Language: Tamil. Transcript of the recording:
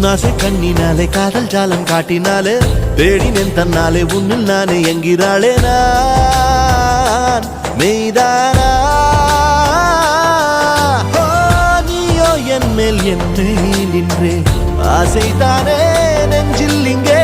உன்னாசை கண்ணினாலே காதல் ஜாலம் காட்டினாலே தேடினேன் தன்னாலே உன்னில் நானே என்கிறாளே நான் மெய்தானா என் மேல் என்னை நின்றே ஆசைதானே நெஞ்சில் இங்கே